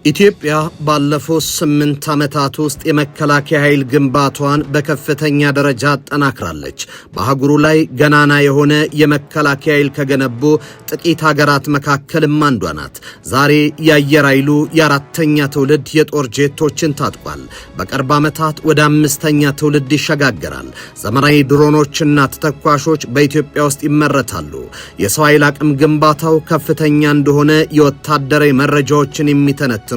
ኢትዮጵያ ባለፈው 8 ዓመታት ውስጥ የመከላከያ ኃይል ግንባታዋን በከፍተኛ ደረጃ አጠናክራለች። በአህጉሩ ላይ ገናና የሆነ የመከላከያ ኃይል ከገነቡ ጥቂት ሀገራት መካከልም አንዷ ናት። ዛሬ የአየር ኃይሉ የአራተኛ ትውልድ የጦር ጄቶችን ታጥቋል። በቅርብ ዓመታት ወደ 5ኛ ትውልድ ይሸጋገራል። ዘመናዊ ድሮኖችና ተተኳሾች በኢትዮጵያ ውስጥ ይመረታሉ። የሰው ኃይል አቅም ግንባታው ከፍተኛ እንደሆነ የወታደራዊ መረጃዎችን የሚተነትኑት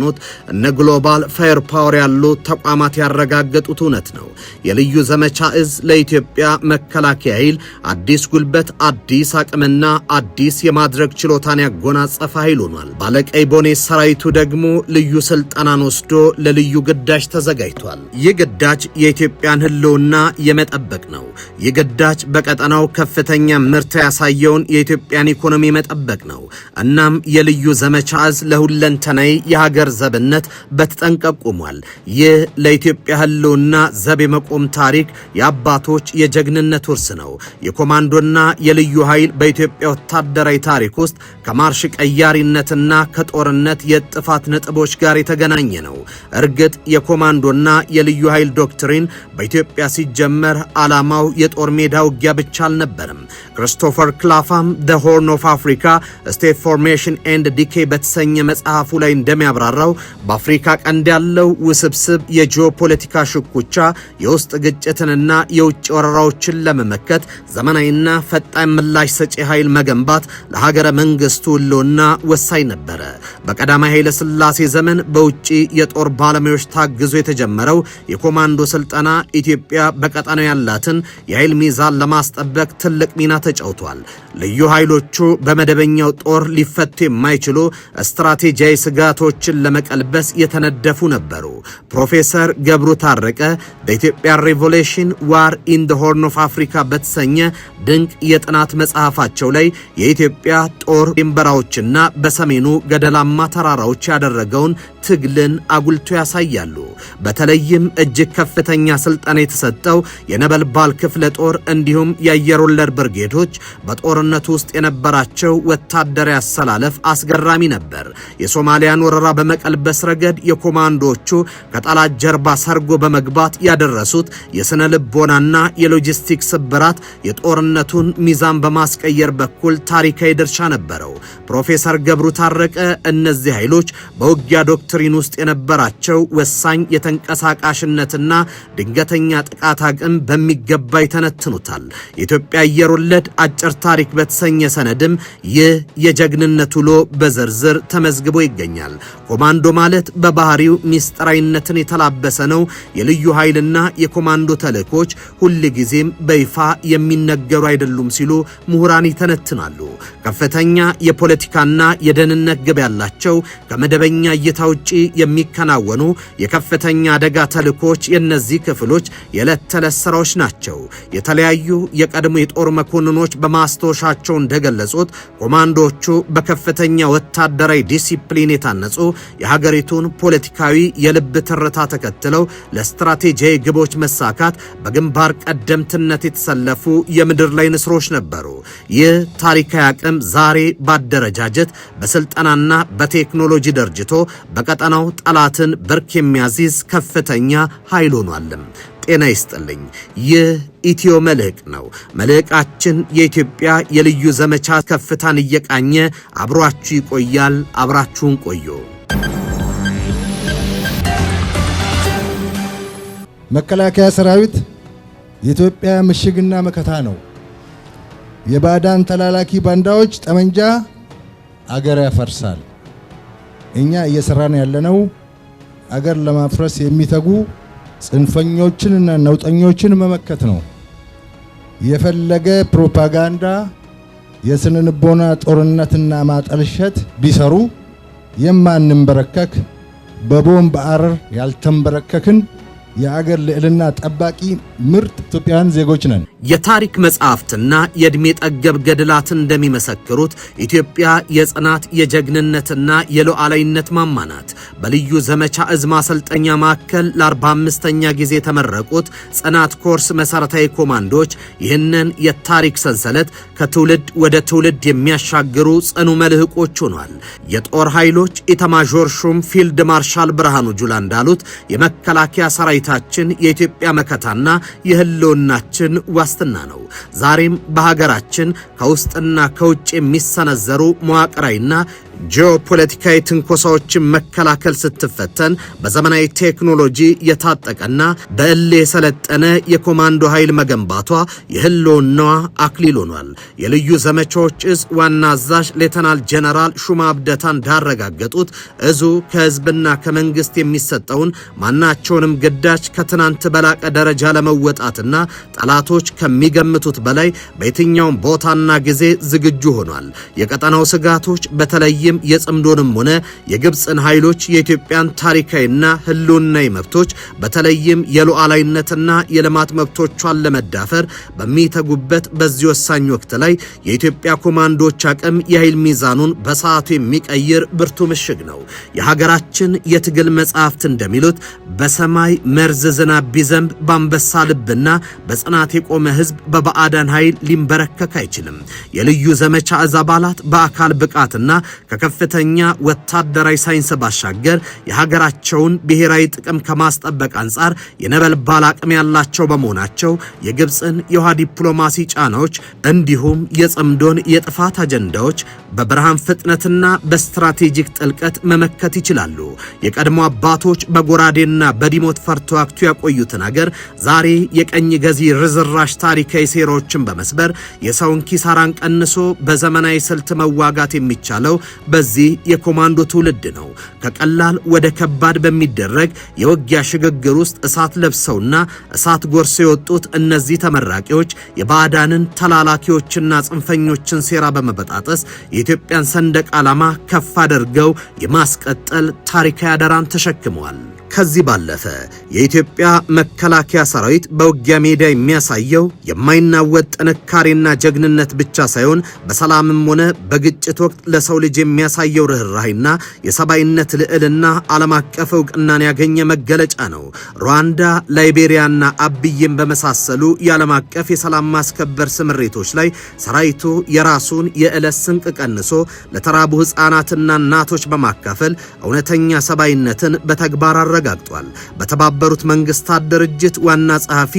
እነ ግሎባል ፋየር ፓወር ያሉ ተቋማት ያረጋገጡት እውነት ነው። የልዩ ዘመቻ እዝ ለኢትዮጵያ መከላከያ ኃይል አዲስ ጉልበት፣ አዲስ አቅምና አዲስ የማድረግ ችሎታን ያጎናጸፈ ኃይል ሆኗል። ባለቀይ ቦኔ ሰራዊቱ ደግሞ ልዩ ስልጠናን ወስዶ ለልዩ ግዳጅ ተዘጋጅቷል። ይህ ግዳጅ የኢትዮጵያን ህልውና የመጠበቅ ነው። ይህ ግዳጅ በቀጠናው ከፍተኛ ምርት ያሳየውን የኢትዮጵያን ኢኮኖሚ መጠበቅ ነው። እናም የልዩ ዘመቻ እዝ ለሁለንተናዊ የሀገር ዘብነት በተጠንቀቅ ቆሟል። ይህ ለኢትዮጵያ ህልውና ዘብ የመቆም ታሪክ የአባቶች የጀግንነት ውርስ ነው። የኮማንዶና የልዩ ኃይል በኢትዮጵያ ወታደራዊ ታሪክ ውስጥ ከማርሽ ቀያሪነትና ከጦርነት የጥፋት ነጥቦች ጋር የተገናኘ ነው። እርግጥ የኮማንዶና የልዩ ኃይል ዶክትሪን በኢትዮጵያ ሲጀመር ዓላማው የጦር ሜዳ ውጊያ ብቻ አልነበረም። ክሪስቶፈር ክላፋም The Horn of Africa State Formation and Decay በተሰኘ መጽሐፉ ላይ እንደሚያብራራው በአፍሪካ ቀንድ ያለው ውስብስብ የጂኦፖለቲካ ሽኩቻ የውስጥ ግጭትንና የውጭ ወረራዎችን ለመመከት ዘመናዊና ፈጣን ምላሽ ሰጪ ኃይል መገንባት ለሀገረ መንግስቱ ህልውና ወሳኝ ነበረ። በቀዳማዊ ኃይለ ሥላሴ ዘመን በውጭ የጦር ባለሙያዎች ታግዞ የተጀመረው የኮማንዶ ስልጠና ኢትዮጵያ በቀጠናው ያላትን የኃይል ሚዛን ለማስጠበቅ ትልቅ ሚና ተጫውቷል። ልዩ ኃይሎቹ በመደበኛው ጦር ሊፈቱ የማይችሉ ስትራቴጂያዊ ስጋቶችን ለመቀልበስ የተነደፉ ነበሩ። ፕሮፌሰር ገብሩ ታረቀ በኢትዮጵያ ሪቮሉሽን ዋር ኢን ዘ ሆርን ኦፍ አፍሪካ በተሰኘ ድንቅ የጥናት መጽሐፋቸው ላይ የኢትዮጵያ ጦር ድንበራዎችና በሰሜኑ ገደላማ ተራራዎች ያደረገውን ትግልን አጉልቶ ያሳያሉ። በተለይም እጅግ ከፍተኛ ስልጠና የተሰጠው የነበልባል ክፍለ ጦር እንዲሁም የአየር ወለድ ብርጌዶች በጦርነቱ ውስጥ የነበራቸው ወታደራዊ አሰላለፍ አስገራሚ ነበር። የሶማሊያን ወረራ በመቀልበስ ረገድ የኮማንዶቹ ከጠላት ጀርባ ሰርጎ በመግባት ያደረሱት የስነ ልቦናና የሎጂስቲክ ስብራት የጦርነቱን ሚዛን በማስቀየር በኩል ታሪካዊ ድርሻ ነበረው። ፕሮፌሰር ገብሩ ታረቀ እነዚህ ኃይሎች በውጊያ ዶክትሪን ውስጥ የነበራቸው ወሳኝ የተንቀሳቃሽነትና ድንገተኛ ጥቃት አቅም በሚገባ ይተነትኑታል። የኢትዮጵያ አየር ወለድ አጭር ታሪክ በተሰኘ ሰነድም ይህ የጀግንነት ውሎ በዝርዝር ተመዝግቦ ይገኛል። ኮማንዶ ማለት በባህሪው ሚስጥራዊነትን የተላበሰ ነው። የልዩ ኃይልና የኮማንዶ ተልእኮች ሁልጊዜም በይፋ የሚነገሩ አይደሉም ሲሉ ምሁራን ይተነትናሉ። ከፍተኛ የፖለቲካና የደህንነት ግብ ያላቸው ከመደበኛ እይታ ውጪ የሚከናወኑ የከፍተኛ አደጋ ተልእኮች የነዚህ ክፍሎች የዕለት ተዕለት ስራዎች ናቸው። የተለያዩ የቀድሞ የጦር መኮንኖች በማስታወሻቸው እንደገለጹት ኮማንዶዎቹ በከፍተኛ ወታደራዊ ዲሲፕሊን የታነጹ የሀገሪቱን ፖለቲካዊ የልብ ትርታ ተከትለው ለስትራቴጂያዊ ግቦች መሳካት በግንባር ቀደምትነት የተሰለፉ የምድር ላይ ንስሮች ነበሩ። ይህ ታሪካዊ አቅም ዛሬ ባደረጃጀት በስልጠናና በቴክኖሎጂ ደርጅቶ በቀጠናው ጠላትን ብርክ የሚያዚዝ ከፍተኛ ኃይል ሆኗልም። ጤና ይስጥልኝ። ይህ ኢትዮ መልሕቅ ነው። መልሕቃችን የኢትዮጵያ የልዩ ዘመቻ ከፍታን እየቃኘ አብሯችሁ ይቆያል። አብራችሁን ቆዩ። መከላከያ ሰራዊት የኢትዮጵያ ምሽግና መከታ ነው። የባዕዳን ተላላኪ ባንዳዎች ጠመንጃ አገር ያፈርሳል። እኛ እየሰራን ያለነው አገር ለማፍረስ የሚተጉ ጽንፈኞችንና ነውጠኞችን መመከት ነው። የፈለገ ፕሮፓጋንዳ የስነ ልቦና ጦርነትና ማጠልሸት ቢሰሩ የማንንበረከክ በቦምብ አረር ያልተንበረከክን የአገር ልዕልና ጠባቂ ምርጥ ኢትዮጵያውያን ዜጎች ነን። የታሪክ መጻሕፍትና የእድሜ ጠገብ ገድላት እንደሚመሰክሩት ኢትዮጵያ የጽናት የጀግንነትና የሉዓላዊነት ማማ ናት። በልዩ ዘመቻ እዝ ማሰልጠኛ ማዕከል ለ45ኛ ጊዜ የተመረቁት ጽናት ኮርስ መሰረታዊ ኮማንዶች ይህንን የታሪክ ሰንሰለት ከትውልድ ወደ ትውልድ የሚያሻግሩ ጽኑ መልህቆች ሆኗል። የጦር ኃይሎች ኢታማዦር ሹም ፊልድ ማርሻል ብርሃኑ ጁላ እንዳሉት የመከላከያ ሰራዊታችን የኢትዮጵያ መከታና የህልውናችን ዋስትና ነው። ዛሬም በሀገራችን ከውስጥና ከውጭ የሚሰነዘሩ መዋቅራዊና ጂኦፖለቲካዊ ትንኮሳዎችን መከላከል ስትፈተን በዘመናዊ ቴክኖሎጂ የታጠቀና በእልህ የሰለጠነ የኮማንዶ ኃይል መገንባቷ የህልውናዋ አክሊል ሆኗል። የልዩ ዘመቻዎች እዝ ዋና አዛዥ ሌተናል ጀነራል ሹማ አብደታ እንዳረጋገጡት እዙ ከህዝብና ከመንግስት የሚሰጠውን ማናቸውንም ግዳጅ ከትናንት በላቀ ደረጃ ለመወጣትና ጠላቶች ከሚገምቱት በላይ በየትኛውም ቦታና ጊዜ ዝግጁ ሆኗል። የቀጠናው ስጋቶች በተለይ የጽምዶንም ሆነ የግብፅን ኃይሎች የኢትዮጵያን ታሪካዊና ህልውናዊ መብቶች በተለይም የሉዓላዊነትና የልማት መብቶቿን ለመዳፈር በሚተጉበት በዚህ ወሳኝ ወቅት ላይ የኢትዮጵያ ኮማንዶዎች አቅም የኃይል ሚዛኑን በሰዓቱ የሚቀይር ብርቱ ምሽግ ነው። የሀገራችን የትግል መጻሕፍት እንደሚሉት በሰማይ መርዝ ዝናብ ቢዘንብ በአንበሳ ልብና በጽናት የቆመ ህዝብ በባዕዳን ኃይል ሊንበረከክ አይችልም። የልዩ ዘመቻ እዝ አባላት በአካል ብቃትና ከከፍተኛ ወታደራዊ ሳይንስ ባሻገር የሀገራቸውን ብሔራዊ ጥቅም ከማስጠበቅ አንጻር የነበልባል አቅም ያላቸው በመሆናቸው የግብፅን የውሃ ዲፕሎማሲ ጫናዎች እንዲሁም የጽምዶን የጥፋት አጀንዳዎች በብርሃን ፍጥነትና በስትራቴጂክ ጥልቀት መመከት ይችላሉ። የቀድሞ አባቶች በጎራዴና በዲሞት ፈርተዋክቱ ያቆዩትን ሀገር ዛሬ የቀኝ ገዚ ርዝራሽ ታሪካዊ ሴራዎችን በመስበር የሰውን ኪሳራን ቀንሶ በዘመናዊ ስልት መዋጋት የሚቻለው በዚህ የኮማንዶ ትውልድ ነው። ከቀላል ወደ ከባድ በሚደረግ የውጊያ ሽግግር ውስጥ እሳት ለብሰውና እሳት ጎርሰው የወጡት እነዚህ ተመራቂዎች የባዕዳንን ተላላኪዎችና ጽንፈኞችን ሴራ በመበጣጠስ የኢትዮጵያን ሰንደቅ ዓላማ ከፍ አድርገው የማስቀጠል ታሪካዊ አደራን ተሸክመዋል። ከዚህ ባለፈ የኢትዮጵያ መከላከያ ሰራዊት በውጊያ ሜዳ የሚያሳየው የማይናወጥ ጥንካሬና ጀግንነት ብቻ ሳይሆን በሰላምም ሆነ በግጭት ወቅት ለሰው ልጅ የሚያሳየው ርህራሄና የሰብአዊነት ልዕልና ዓለም አቀፍ እውቅናን ያገኘ መገለጫ ነው። ሩዋንዳ፣ ላይቤሪያና አብይን በመሳሰሉ የዓለም አቀፍ የሰላም ማስከበር ስምሬቶች ላይ ሰራዊቱ የራሱን የዕለት ስንቅ ቀንሶ ለተራቡ ሕፃናትና እናቶች በማካፈል እውነተኛ ሰብአዊነትን በተግባር አረጋግጧል። በተባበሩት መንግስታት ድርጅት ዋና ጸሐፊ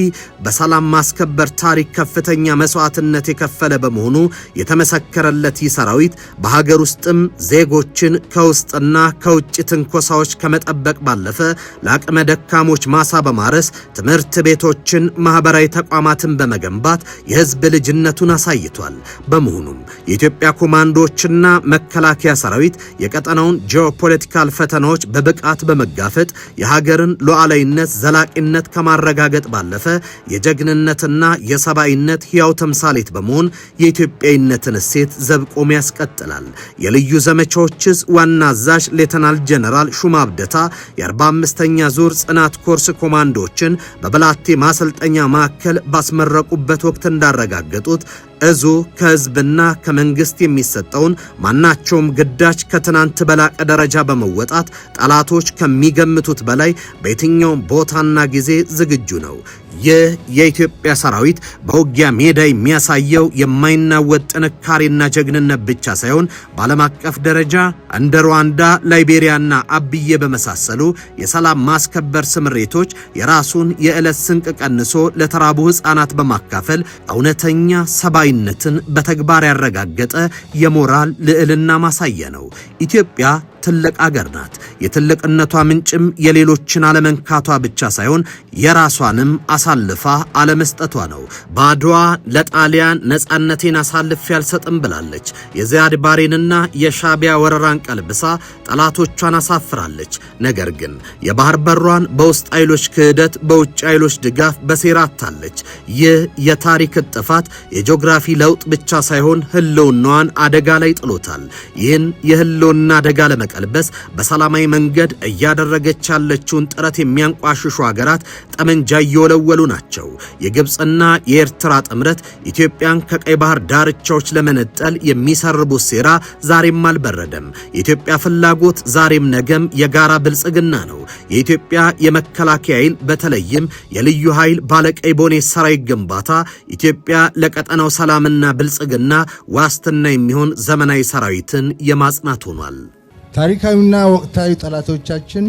በሰላም ማስከበር ታሪክ ከፍተኛ መስዋዕትነት የከፈለ በመሆኑ የተመሰከረለት ይህ ሰራዊት በሀገር ውስጥም ዜጎችን ከውስጥና ከውጭ ትንኮሳዎች ከመጠበቅ ባለፈ ለአቅመ ደካሞች ማሳ በማረስ ትምህርት ቤቶችን፣ ማህበራዊ ተቋማትን በመገንባት የህዝብ ልጅነቱን አሳይቷል። በመሆኑም የኢትዮጵያ ኮማንዶዎችና መከላከያ ሰራዊት የቀጠናውን ጂኦፖለቲካል ፈተናዎች በብቃት በመጋፈጥ የሀገርን ሉዓላዊነት ዘላቂነት ከማረጋገጥ ባለፈ የጀግንነትና የሰብአዊነት ሕያው ተምሳሌት በመሆን የኢትዮጵያዊነትን እሴት ዘብቆም ያስቀጥላል። የልዩ ዘመቻዎች እዝ ዋና አዛዥ ሌተናል ጀነራል ሹማ አብደታ የ45ኛ ዙር ጽናት ኮርስ ኮማንዶዎችን በበላቴ ማሰልጠኛ ማዕከል ባስመረቁበት ወቅት እንዳረጋገጡት እዙ ከህዝብና ከመንግስት የሚሰጠውን ማናቸውም ግዳጅ ከትናንት በላቀ ደረጃ በመወጣት ጠላቶች ከሚገምቱት በላይ በየትኛውም ቦታና ጊዜ ዝግጁ ነው። ይህ የኢትዮጵያ ሰራዊት በውጊያ ሜዳ የሚያሳየው የማይናወጥ ጥንካሬና ጀግንነት ብቻ ሳይሆን በዓለም አቀፍ ደረጃ እንደ ሩዋንዳ፣ ላይቤሪያና አብዬ በመሳሰሉ የሰላም ማስከበር ስምሬቶች የራሱን የዕለት ስንቅ ቀንሶ ለተራቡ ሕፃናት በማካፈል እውነተኛ ሰብአዊነትን በተግባር ያረጋገጠ የሞራል ልዕልና ማሳያ ነው። ኢትዮጵያ ትልቅ አገር ናት። የትልቅነቷ ምንጭም የሌሎችን አለመንካቷ ብቻ ሳይሆን የራሷንም አሳልፋ አለመስጠቷ ነው። ባድዋ ለጣሊያን ነጻነቴን አሳልፌ አልሰጥም ብላለች። የዚያድ ባሬንና የሻቢያ ወረራን ቀልብሳ ጠላቶቿን አሳፍራለች። ነገር ግን የባህር በሯን በውስጥ ኃይሎች ክህደት፣ በውጭ ኃይሎች ድጋፍ በሴራ አታለች። ይህ የታሪክ ጥፋት የጂኦግራፊ ለውጥ ብቻ ሳይሆን ህልውናዋን አደጋ ላይ ጥሎታል። ይህን የህልውና አደጋ ለመቀልበስ በሰላማዊ መንገድ እያደረገች ያለችውን ጥረት የሚያንቋሽሹ ሀገራት ጠመንጃ እየወለወሉ ናቸው። የግብጽና የኤርትራ ጥምረት ኢትዮጵያን ከቀይ ባህር ዳርቻዎች ለመነጠል የሚሰርቡት ሴራ ዛሬም አልበረደም። የኢትዮጵያ ፍላጎት ዛሬም ነገም የጋራ ብልጽግና ነው። የኢትዮጵያ የመከላከያ ኃይል በተለይም የልዩ ኃይል ባለቀይ ቦኔ ሰራዊት ግንባታ ኢትዮጵያ ለቀጠናው ሰላምና ብልጽግና ዋስትና የሚሆን ዘመናዊ ሰራዊትን የማጽናት ሆኗል። ታሪካዊና ወቅታዊ ጠላቶቻችን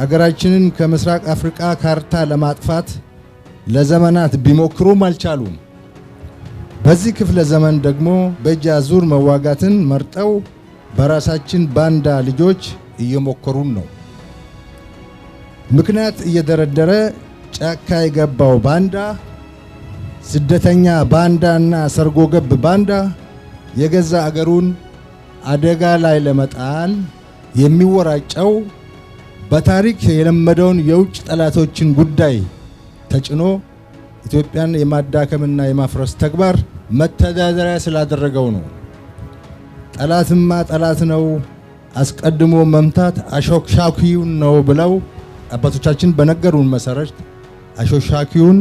አገራችንን ከምስራቅ አፍሪካ ካርታ ለማጥፋት ለዘመናት ቢሞክሩም አልቻሉም። በዚህ ክፍለ ዘመን ደግሞ በእጅ አዙር መዋጋትን መርጠው በራሳችን ባንዳ ልጆች እየሞከሩን ነው። ምክንያት እየደረደረ ጫካ የገባው ባንዳ፣ ስደተኛ ባንዳና ሰርጎ ገብ ባንዳ የገዛ አገሩን አደጋ ላይ ለመጣል የሚወራጨው በታሪክ የለመደውን የውጭ ጠላቶችን ጉዳይ ተጭኖ ኢትዮጵያን የማዳከምና የማፍረስ ተግባር መተዳደሪያ ስላደረገው ነው። ጠላትማ ጠላት ነው፣ አስቀድሞ መምታት አሾክሻኪውን ነው ብለው አባቶቻችን በነገሩን መሰረት አሾክሻኪውን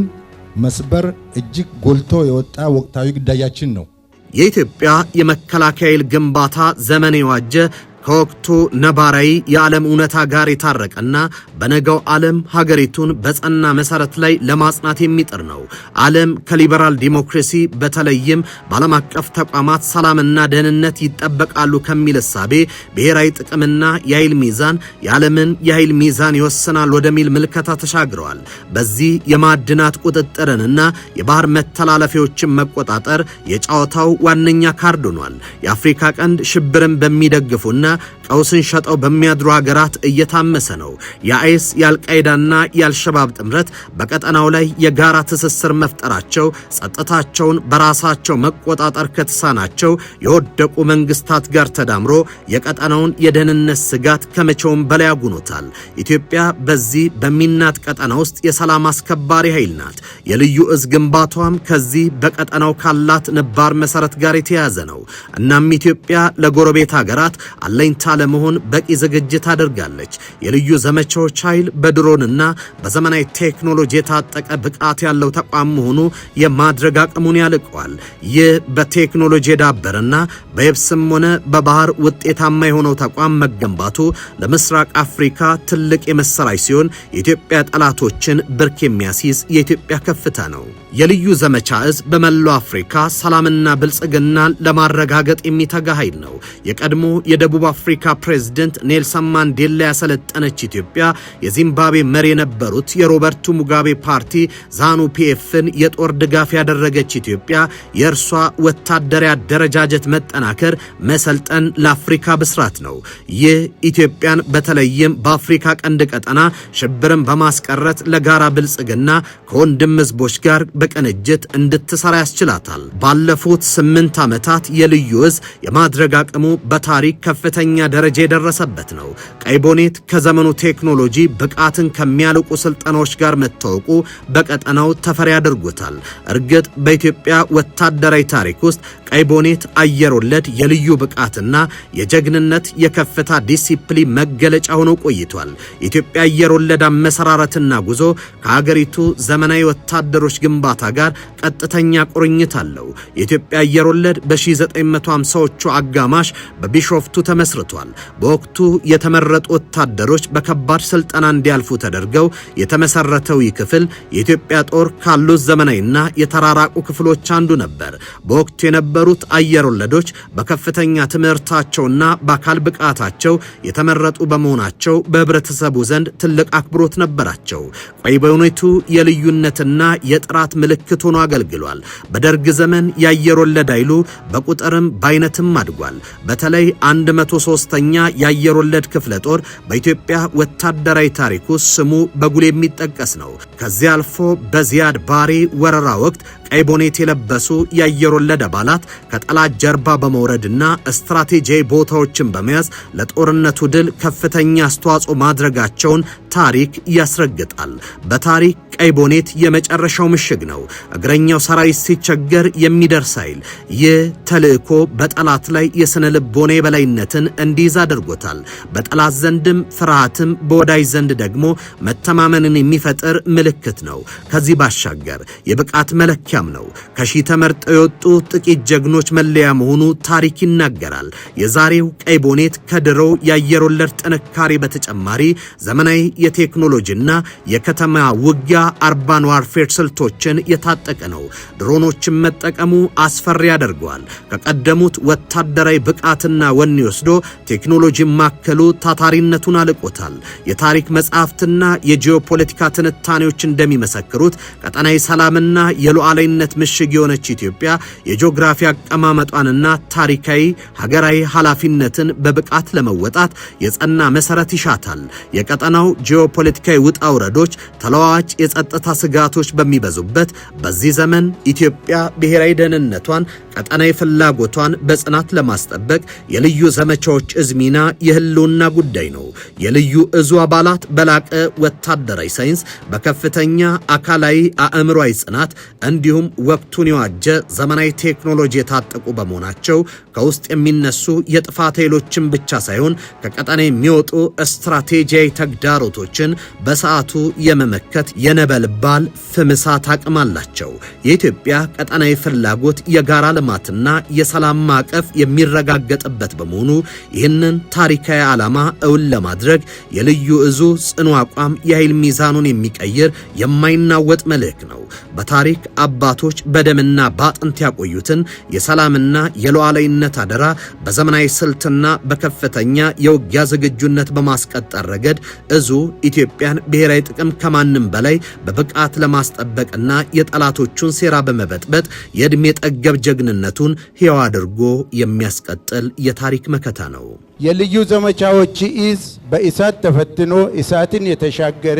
መስበር እጅግ ጎልቶ የወጣ ወቅታዊ ግዳያችን ነው። የኢትዮጵያ የመከላከያ ኃይል ግንባታ ዘመን የዋጀ ከወቅቱ ነባራዊ የዓለም እውነታ ጋር የታረቀና በነገው ዓለም ሀገሪቱን በጸና መሰረት ላይ ለማጽናት የሚጥር ነው። ዓለም ከሊበራል ዲሞክራሲ በተለይም በዓለም አቀፍ ተቋማት ሰላምና ደህንነት ይጠበቃሉ ከሚል እሳቤ ብሔራዊ ጥቅምና የኃይል ሚዛን የዓለምን የኃይል ሚዛን ይወስናል ወደሚል ምልከታ ተሻግረዋል። በዚህ የማዕድናት ቁጥጥርንና የባህር መተላለፊያዎችን መቆጣጠር የጨዋታው ዋነኛ ካርድ ሆኗል። የአፍሪካ ቀንድ ሽብርን በሚደግፉና ቀውስን ሸጠው በሚያድሩ ሀገራት እየታመሰ ነው። የአይስ የአልቃይዳና የአልሸባብ ጥምረት በቀጠናው ላይ የጋራ ትስስር መፍጠራቸው ጸጥታቸውን በራሳቸው መቆጣጠር ከተሳናቸው የወደቁ መንግስታት ጋር ተዳምሮ የቀጠናውን የደህንነት ስጋት ከመቼውም በላይ አጉኖታል። ኢትዮጵያ በዚህ በሚናጥ ቀጠና ውስጥ የሰላም አስከባሪ ኃይል ናት። የልዩ እዝ ግንባቷም ከዚህ በቀጠናው ካላት ነባር መሰረት ጋር የተያያዘ ነው። እናም ኢትዮጵያ ለጎረቤት ሀገራት አለኝታ ለመሆን በቂ ዝግጅት አድርጋለች። የልዩ ዘመቻዎች ኃይል በድሮንና በዘመናዊ ቴክኖሎጂ የታጠቀ ብቃት ያለው ተቋም መሆኑ የማድረግ አቅሙን ያልቀዋል። ይህ በቴክኖሎጂ የዳበረና በየብስም ሆነ በባህር ውጤታማ የሆነው ተቋም መገንባቱ ለምስራቅ አፍሪካ ትልቅ የመሰራች ሲሆን የኢትዮጵያ ጠላቶችን ብርክ የሚያስይዝ የኢትዮጵያ ከፍታ ነው። የልዩ ዘመቻ እዝ በመላው አፍሪካ ሰላምና ብልጽግናን ለማረጋገጥ የሚተጋ ኃይል ነው። የቀድሞ የደቡብ አፍሪካ ፕሬዝዳንት ኔልሰን ማንዴላ ያሰለጠነች ኢትዮጵያ የዚምባብዌ መሪ የነበሩት የሮበርቱ ሙጋቤ ፓርቲ ዛኑ ፒኤፍን የጦር ድጋፍ ያደረገች ኢትዮጵያ የእርሷ ወታደራዊ አደረጃጀት መጠናከር መሰልጠን ለአፍሪካ ብስራት ነው። ይህ ኢትዮጵያን በተለይም በአፍሪካ ቀንድ ቀጠና ሽብርን በማስቀረት ለጋራ ብልጽግና ከወንድም ህዝቦች ጋር በቅንጅት እንድትሰራ ያስችላታል። ባለፉት 8 ዓመታት የልዩ እዝ የማድረግ አቅሙ በታሪክ ከፍተኛ ደረጃ የደረሰበት ነው። ቀይ ቦኔት ከዘመኑ ቴክኖሎጂ ብቃትን ከሚያልቁ ስልጠናዎች ጋር መታወቁ በቀጠናው ተፈሪ አድርጎታል። እርግጥ በኢትዮጵያ ወታደራዊ ታሪክ ውስጥ ቀይ ቦኔት አየር ወለድ የልዩ ብቃትና የጀግንነት የከፍታ ዲሲፕሊን መገለጫ ሆኖ ቆይቷል። የኢትዮጵያ አየር ወለድ አመሰራረትና ጉዞ ከሀገሪቱ ዘመናዊ ወታደሮች ግንባታ ጋር ቀጥተኛ ቁርኝት አለው። የኢትዮጵያ አየር ወለድ በ1950ዎቹ አጋማሽ በቢሾፍቱ ተመስርቷል። በወቅቱ የተመረጡ ወታደሮች በከባድ ስልጠና እንዲያልፉ ተደርገው የተመሰረተው ይህ ክፍል የኢትዮጵያ ጦር ካሉት ዘመናዊና የተራራቁ ክፍሎች አንዱ ነበር። በወቅቱ የነበሩት አየር ወለዶች በከፍተኛ ትምህርታቸውና በአካል ብቃታቸው የተመረጡ በመሆናቸው በህብረተሰቡ ዘንድ ትልቅ አክብሮት ነበራቸው። ቀይ ቦኔቱ የልዩነትና የጥራት ምልክት ሆኖ አገልግሏል። በደርግ ዘመን የአየር ወለድ ኃይሉ በቁጥርም በአይነትም አድጓል። በተለይ 103ኛ የአየር ወለድ ክፍለ ጦር በኢትዮጵያ ወታደራዊ ታሪክ ውስጥ ስሙ በጉል የሚጠቀስ ነው። ከዚህ አልፎ በዚያድ ባሬ ወረራ ወቅት ቀይ ቦኔት የለበሱ የአየር ወለድ አባላት ከጠላት ጀርባ በመውረድና ስትራቴጂያዊ ቦታዎችን በመያዝ ለጦርነቱ ድል ከፍተኛ አስተዋጽኦ ማድረጋቸውን ታሪክ ያስረግጣል። በታሪክ ቀይ ቦኔት የመጨረሻው ምሽግ ነው። እግረኛው ሰራዊት ሲቸገር የሚደርስ ኃይል። ይህ ተልእኮ በጠላት ላይ የስነ ልቦና የበላይነትን እንዲይዝ አድርጎታል። በጠላት ዘንድም ፍርሃትም በወዳጅ ዘንድ ደግሞ መተማመንን የሚፈጥር ምልክት ነው። ከዚህ ባሻገር የብቃት መለኪያም ነው። ከሺህ ተመርጠው የወጡ ጥቂት ጀግኖች መለያ መሆኑ ታሪክ ይናገራል። የዛሬው ቀይ ቦኔት ከድሮው የአየር ወለድ ጥንካሬ በተጨማሪ ዘመናዊ የቴክኖሎጂና የከተማ ውጊያ አርባን ዋርፌር ስልቶችን የታጠቀ ነው። ድሮኖችን መጠቀሙ አስፈሪ ያደርገዋል። ከቀደሙት ወታደራዊ ብቃትና ወኔ ወስዶ ቴክኖሎጂ ማከሉ ታታሪነቱን አልቆታል። የታሪክ መጻሕፍትና የጂኦፖለቲካ ትንታኔዎች እንደሚመሰክሩት ቀጠናዊ ሰላምና የሉዓላዊነት ምሽግ የሆነች ኢትዮጵያ የጂኦግራፊ አቀማመጧንና ታሪካዊ ሀገራዊ ኃላፊነትን በብቃት ለመወጣት የጸና መሰረት ይሻታል። የቀጠናው ጂኦፖለቲካዊ ውጣ ውረዶች፣ ተለዋዋጭ የጸጥታ ስጋቶች በሚበዙበት በዚህ ዘመን ኢትዮጵያ ብሔራዊ ደህንነቷን፣ ቀጠናዊ ፍላጎቷን በጽናት ለማስጠበቅ የልዩ ዘመቻዎች እዝሚና የህልውና ጉዳይ ነው። የልዩ እዙ አባላት በላቀ ወታደራዊ ሳይንስ፣ በከፍተኛ አካላዊ አእምሯዊ ጽናት እንዲሁም ወቅቱን የዋጀ ዘመናዊ ቴክኖሎጂ የታጠቁ በመሆናቸው ከውስጥ የሚነሱ የጥፋት ኃይሎችን ብቻ ሳይሆን ከቀጠና የሚወጡ ስትራቴጂያዊ ተግዳሮቶችን በሰዓቱ የመመከት የነበልባል ፍምሳት አቅም አላቸው። የኢትዮጵያ ቀጠናዊ ፍላጎት የጋራ ልማትና የሰላም ማዕቀፍ የሚረጋገጥበት በመሆኑ ይህንን ታሪካዊ ዓላማ እውን ለማድረግ የልዩ እዙ ጽኑ አቋም የኃይል ሚዛኑን የሚቀይር የማይናወጥ መልእክት ነው። በታሪክ አባቶች በደምና ባጥንት ያቆዩትን የሰላምና የሉዓላዊነት አደራ በዘመናዊ ስልትና በከፍተኛ የውጊያ ዝግጁነት በማስቀጠል ረገድ እዙ ኢትዮጵያን ብሔራዊ ጥቅም ከማንም በላይ በብቃት ለማስጠበቅና የጠላቶቹን ሴራ በመበጥበጥ የዕድሜ ጠገብ ጀግንነቱን ሕያው አድርጎ የሚያስቀጥል የታሪክ መከታ ነው። የልዩ ዘመቻዎች እዝ በእሳት ተፈትኖ እሳትን የተሻገረ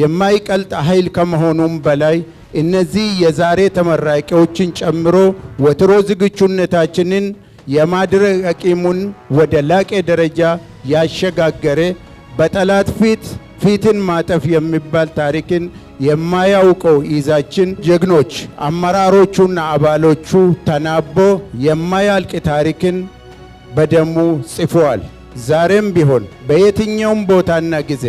የማይቀልጥ ኃይል ከመሆኑም በላይ እነዚህ የዛሬ ተመራቂዎችን ጨምሮ ወትሮ ዝግጁነታችንን የማድረግ አቅሙን ወደ ላቀ ደረጃ ያሸጋገረ በጠላት ፊትን ማጠፍ የሚባል ታሪክን የማያውቀው እዛችን ጀግኖች አመራሮቹና አባሎቹ ተናቦ የማያልቅ ታሪክን በደሙ ጽፈዋል። ዛሬም ቢሆን በየትኛውም ቦታና ጊዜ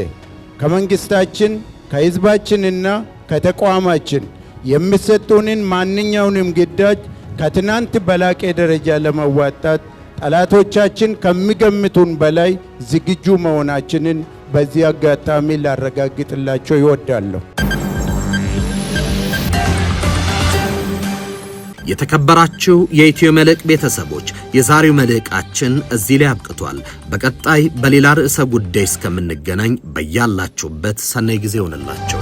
ከመንግስታችን ከህዝባችንና ከተቋማችን የሚሰጡንን ማንኛውንም ግዳጅ ከትናንት በላቀ ደረጃ ለመዋጣት ጠላቶቻችን ከሚገምቱን በላይ ዝግጁ መሆናችንን በዚህ አጋጣሚ ላረጋግጥላቸው ይወዳለሁ። የተከበራችሁ የኢትዮ መልሕቅ ቤተሰቦች የዛሬው መልሕቃችን እዚህ ላይ አብቅቷል። በቀጣይ በሌላ ርዕሰ ጉዳይ እስከምንገናኝ በያላችሁበት ሰናይ ጊዜ ሆነላችሁ።